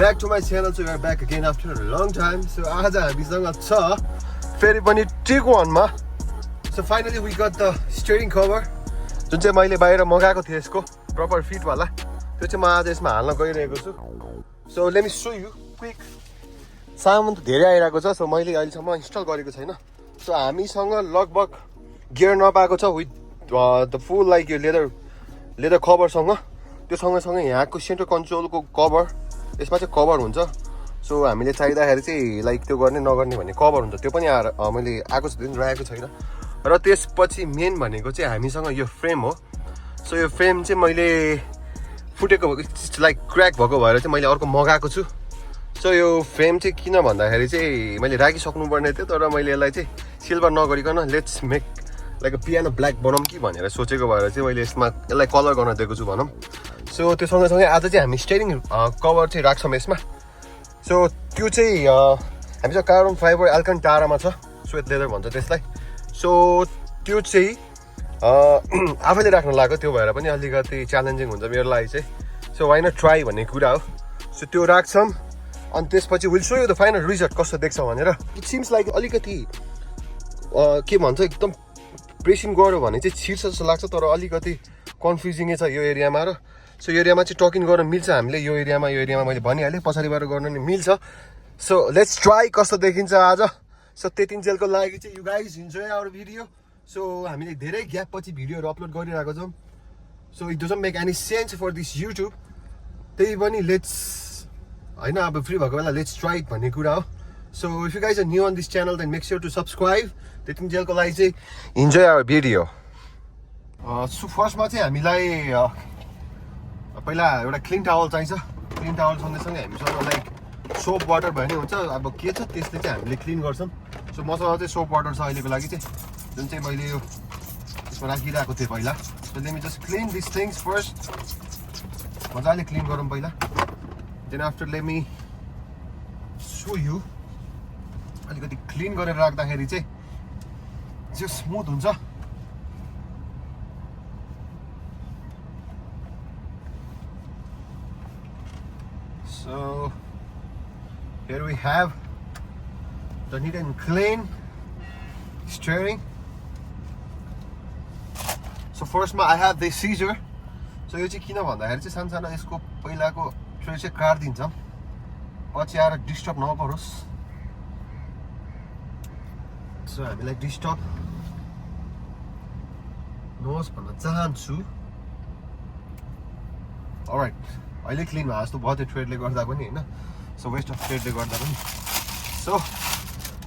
back to my channel. So we are back again after a long time. So आज हामीसँग छ फेरि पनि टिक1 मा. So finally we got the steering cover जुन चाहिँ मैले बाहिर मगाएको थिएँ यसको प्रपर फिट वाला. त्यो चाहिँ म आज यसमा हाल्न गइरहेको छु. So let me show you quick. सामान त धेरै आइरहेको छ. So मैले अहिलेसम्म इन्स्टल गरेको छैन. So हामीसँग लगभग गियर नपाएको छ विथ द फुल लाइक यो लेदर कभरसँग. त्यो सँगसँगै यहाँको सेन्टर कन्ट्रोलको कभर यसमा चाहिँ कभर हुन्छ. सो हामीले चाहिँदाखेरि चाहिँ लाइक त्यो गर्ने नगर्ने भन्ने कभर हुन्छ. त्यो पनि मैले आएको दिन राखेको छैन. र त्यसपछि मेन भनेको चाहिँ हामीसँग यो फ्रेम हो. सो यो फ्रेम चाहिँ मैले फुटेको लाइक क्र्याक भएको भएर चाहिँ मैले अर्को मगाएको छु. सो यो फ्रेम चाहिँ किन भन्दाखेरि चाहिँ मैले राखिसक्नु पर्ने थियो. तर मैले यसलाई चाहिँ सिल्भर नगरिकन let's make like piano black बनाऊँ कि भनेर सोचेको भएर चाहिँ मैले यसलाई कलर गर्न दिएको छु भनौँ. सो त्यो सँगसँगै आज चाहिँ हामी स्टेरिङ कभर चाहिँ राख्छौँ यसमा. सो त्यो चाहिँ हामीसँग कार्बन फाइबर एल्कन्टारामा छ. स्वेट लेदर भन्छ त्यसलाई. सो त्यो चाहिँ आफैले राख्न लाग्यो. त्यो भएर पनि अलिकति च्यालेन्जिङ हुन्छ मेरो लागि चाहिँ. सो वाइ नट ट्राई भन्ने कुरा हो. सो त्यो राख्छौँ. अनि त्यसपछि will so you the final result कस्तो देख्छ भनेर. इट सिम्स लाइक अलिकति के भन्छ एकदम प्रेसिङ गऱ्यो भने चाहिँ छिर्छ जस्तो लाग्छ. तर अलिकति कन्फ्युजिङै छ यो एरियामा. र सो यो एरियामा चाहिँ टकिङ गर्न मिल्छ हामीले. यो एरियामा मैले भनिहालेँ पछाडिबाट गर्न नि मिल्छ. सो लेट्स ट्राई कस्तो देखिन्छ आज. सो त्यतिन्जेलको लागि चाहिँ you guys enjoy our video. So हामीले धेरै ग्याप पछि भिडियोहरू अपलोड गरिरहेको छौँ. So it doesn't make any sense for this YouTube. त्यही पनि लेट्स होइन अब फ्री भएको बेला लेट्स ट्राई भन्ने कुरा हो. So if you guys are new on this channel then make sure to subscribe. त्यतिन्जेलको लागि चाहिँ इन्जोय आवर भिडियो. सो फर्स्टमा चाहिँ हामीलाई पहिला एउटा क्लिन टावल चाहिन्छ. क्लिन टावल सँगसँगै हामीसँग लाइक सोप वाटर भयो भने हुन्छ. अब के छ त्यसले चाहिँ हामीले क्लिन गर्छौँ. सो मसँग चाहिँ सोप वाटर छ अहिलेको लागि चाहिँ जुन चाहिँ मैले यो यसमा राखिरहेको थिएँ पहिला. So let me just clean this things first. मजाले क्लिन गरौँ पहिला. Then after let me show you अलिकति क्लिन गरेर राख्दाखेरि चाहिँ जो स्मुथ हुन्छ. So here we have the neat and clean steering. So first I have this scissor. So यो चाहिँ किन भन्दाखेरि चाहिँ सानो यसको पहिलाको ट्रे चाहिँ काट्दिन्छौँ पछि आएर डिस्टर्ब नगरोस्. सो हामीलाई डिस्टर्ब नहोस् भन्न चाहन्छु. अलराइट अहिले क्लिन भयो जस्तो भयो त्यो ट्रेडले गर्दा पनि होइन. सो वेस्ट अफ ट्रेडले गर्दा पनि. So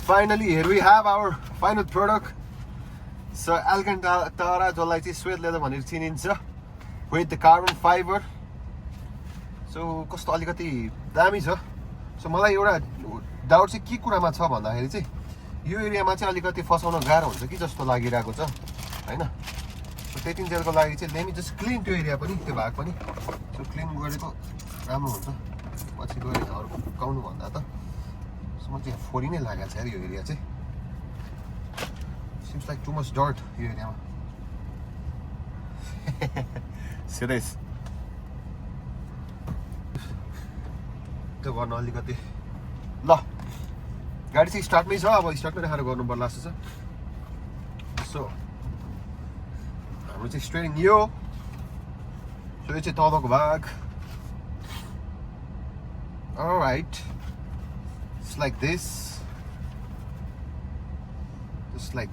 finally here we have our final product. So Alcantara जसलाई चाहिँ स्वेट लेदर भनेर चिनिन्छ with the carbon fibre. So कस्तो अलिकति दामी छ. सो मलाई एउटा डाउट चाहिँ के कुरामा छ भन्दाखेरि चाहिँ यो एरियामा चाहिँ अलिकति फसाउन गाह्रो हुन्छ कि जस्तो लागिरहेको छ होइन. सो त्यतिन्जेलको लागि चाहिँ लेमी जस्ट क्लिन त्यो एरिया पनि त्यो भाग पनि. सो क्लिन गरेको राम्रो हुन्छ पछि गएर अर्को पकाउनु भन्दा त. सो म चाहिँ फोरी नै लागेको छ यार यो एरिया चाहिँ. Seems like too much dirt यो एरियामा. सिरियस त्यो गर्न अलिकति ल गाडी चाहिँ स्टार्टमै छ. अब स्टार्टमै राखेर गर्नु पर्ला जस्तो छ. सो हाम्रो चाहिँ स्टेरिङ यो. सो यो चाहिँ तलको भाग. Alright, just like this, like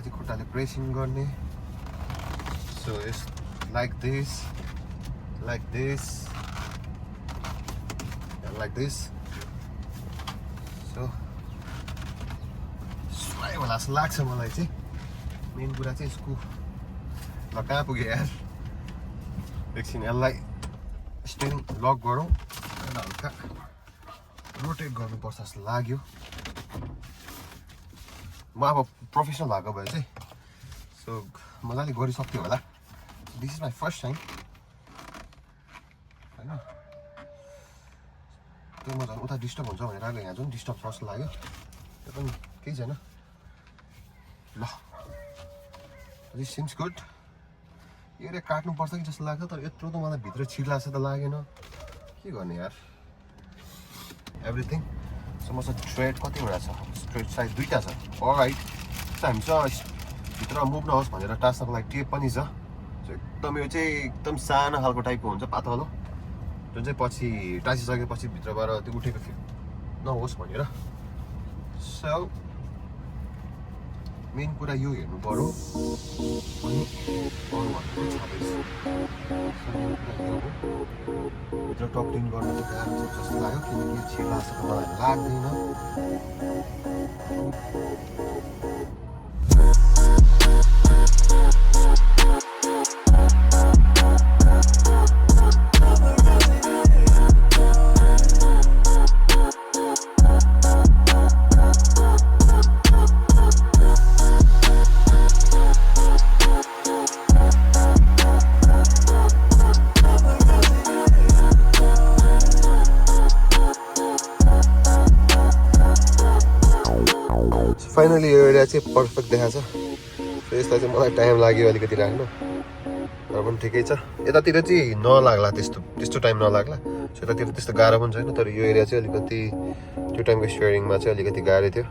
खुट्टाले प्रेसिङ गर्ने. So it's like this, and like this. So सुहाइ होला जस्तो लाग्छ मलाई चाहिँ. मेन कुरा चाहिँ यसको ल कहाँ पुग्यो यार. एकछिन यसलाई स्टेरिङ लक गरौँ. हल्का रोटेट गर्नुपर्छ जस्तो लाग्यो. म अब प्रोफेसनल भएको भए चाहिँ सो मजाले गरिसक्थ्यो होला. This is my first time होइन. त्यो म झन् उता डिस्टर्ब हुन्छ भनेर आएको. यहाँ जुन डिस्टर्ब जस्तो लाग्यो त्यो पनि केही छैन. ल दिस सिम्स गुड. यो एरिया काट्नुपर्छ कि जस्तो लाग्छ. तर यत्रो त मलाई भित्र छिर्ला जस्तो त लागेन. के गर्ने यार एभ्रिथिङ सो मसँग थ्रेड कतिवटा छ थ्रेड साइज 2टा छ अलराइट हामीसँग भित्र मुभ नहोस् भनेर टास्नको लागि टेप पनि छ सो एकदम यो चाहिँ एकदम सानो खालको टाइपको हुन्छ पातलो जुन चाहिँ पछि टाँसिसकेपछि भित्रबाट त्यो उठेको फिल नहोस् भनेर सो मेन कुरा यो हेर्नु पर्यो अनि अरू भनेको छँदैछ भित्र टक्टिङ गर्न चाहिँ गाह्रो छ जस्तो लाग्यो किनकि छिर्ला जस्तो मलाई लाग्दैन फाइनली यो एरिया चाहिँ पर्फेक्ट देखाएको छ सो यसलाई चाहिँ मलाई टाइम लाग्यो अलिकति राख्नु तर पनि ठिकै छ यतातिर चाहिँ नलाग्ला त्यस्तो टाइम नलाग्ला सो यतातिर त्यस्तो गाह्रो पनि छैन तर यो एरिया चाहिँ अलिकति त्यो टाइमको स्टियरिङमा चाहिँ अलिकति गाह्रो थियो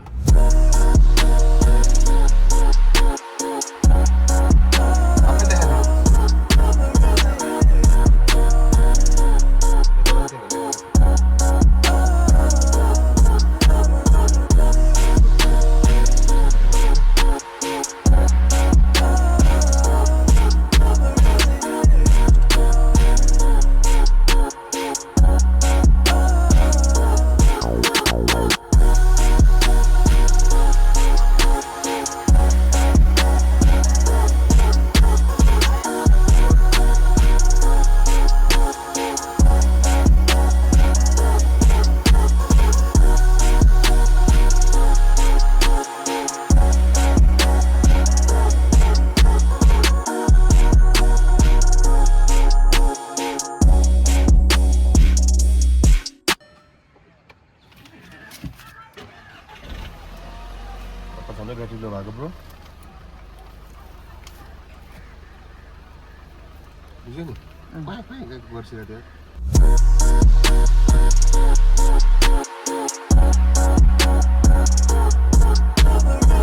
झन्डै ब्याट्री लो भएको ब्रो बुझ्यो नि गर्छ त्यहाँ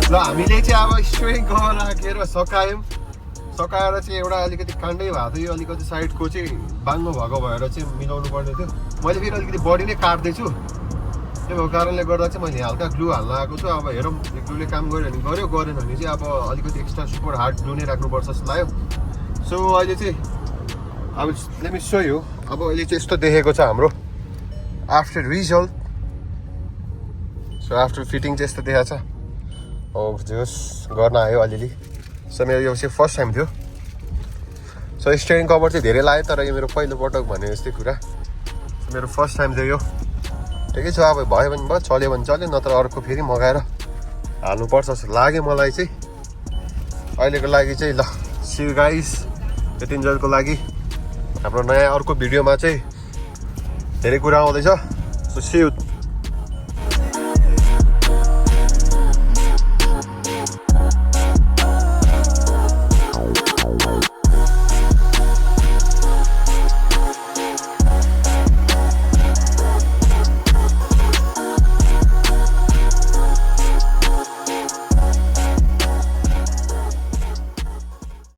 ल हामीले चाहिँ अब स्टियरिङ कभर राखेर सकायौँ सकाएर चाहिँ एउटा अलिकति काण्डै भएको थियो यो अलिकति साइडको चाहिँ बाङ्गो भएको भएर चाहिँ मिलाउनु पर्ने थियो मैले फेरि अलिकति बडी नै काट्दैछु त्यो भएको कारणले गर्दा चाहिँ मैले हल्का ग्लु हाल्न आएको छु अब हेरौँ ग्लुले काम गर्यो भने गर्यो गरेन भने चाहिँ अब अलिकति एक्स्ट्रा सुपर हार्ड ग्लु नै राख्नुपर्छ जस्तो लाग्यो सो अहिले चाहिँ अब लेट मी सो यु अब अहिले चाहिँ यस्तो देखेको छ हाम्रो after result so after fitting चाहिँ यस्तो देखाएको छ हो जोस् गर्न आयो अलिअलि सो मेरो यो चाहिँ फर्स्ट टाइम थियो सो स्टियरिङ कभर चाहिँ धेरै लाग्यो तर यो मेरो पहिलोपटक भने जस्तै कुरा मेरो फर्स्ट टाइम थियो यो ठिकै छ अब भयो भने भयो चल्यो भने चल्यो नत्र अर्को फेरि मगाएर हाल्नुपर्छ जस्तो लाग्यो मलाई चाहिँ अहिलेको लागि चाहिँ ल सी यु गाइस यतिन्जेलको लागि हाम्रो नयाँ अर्को भिडियोमा चाहिँ धेरै कुरा आउँदैछ सो सी यु